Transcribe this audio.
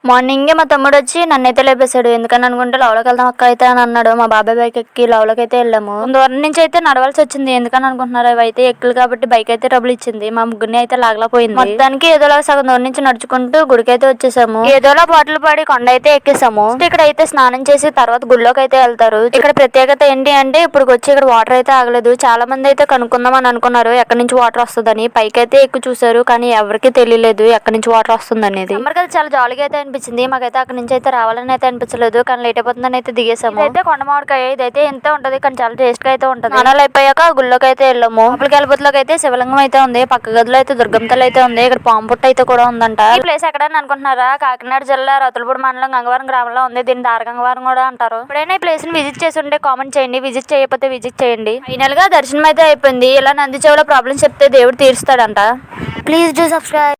మార్నింగే మా తమ్ముడు వచ్చి నన్నైతే లేపేశాడు. ఎందుకని అనుకుంటే లవ్లోకి వెళ్దాం అక్క అయితే అని అన్నాడు. మా బాబాయ్ బైక్ ఎక్కి లవ్లోకి అయితే వెళ్ళాము. దూరం నుంచి అయితే నడవాల్సి వచ్చింది. ఎందుకని అనుకుంటున్నారు, అవి అయితే ఎక్కులు కాబట్టి బైక్ అయితే ట్రబుల్ ఇచ్చింది. మా ముగ్గురిని అయితే లాగలేకపోయింది. మొత్తానికి ఏదోలా సగం దూరం నుంచి నడుచుకుంటూ గుడికి అయితే వచ్చేసాము. ఏదోలా పాటలు పాడి కొండ అయితే ఎక్కేసాము. ఇక్కడ అయితే స్నానం చేసి తర్వాత గుడిలోకి అయితే వెళ్తారు. ఇక్కడ ప్రత్యేకత ఏంటి అంటే ఇప్పుడు వచ్చి ఇక్కడ వాటర్ అయితే ఆగలేదు. చాలా మంది అయితే కనుక్కుందాం అని అనుకున్నారు ఎక్కడి నుంచి వాటర్ వస్తుందని. పైకి అయితే ఎక్కువ చూసారు కానీ ఎవరికి తెలియలేదు ఎక్కడి నుంచి వాటర్ వస్తుంది అనేది. సమ్మర్కి చాలా జాలీగా అయితే అనిపించింది. మాకైతే అక్కడ నుంచి అయితే రావాలని అయితే అనిపించలేదు కానీ లేట్ అయిపోతుందని అయితే దిగేసాము. అయితే కొండ మామిడికాయ ఇదైతే ఎంత ఉంటది కానీ చాలా టేస్ట్ గా అయితే ఉంటది. స్నానాలు అయిపోయాక గుళ్ళోకి అయితే వెళ్ళాము. లోపలికి వెళ్ళబోతులోకి అయితే శివలింగం అయితే ఉంది. పక్క గదిలో అయితే దుర్గంతలు అయితే ఉంది. ఇక్కడ పాము పుట్ట అయితే కూడా ఉందంట. ఈ ప్లేస్ ఎక్కడని అనుకుంటున్నారా, కాకినాడ జిల్లా రతులపూడి మండలం గంగవరం గ్రామంలో ఉంది. దీన్ని దారగంగవరం కూడా అంటారు. ఇప్పుడైనా ఈ ప్లేస్ ని విజిట్ చేసి ఉంటే కామెంట్ చేయండి. విజిట్ చేయకపోతే విజిట్ చేయండి. ఫైనల్ గా దర్శనం అయితే అయిపోయింది. ఇలా నంది చెవులో ప్రాబ్లమ్స్ చెప్తే దేవుడు తీరుస్తాడంట. Please do subscribe.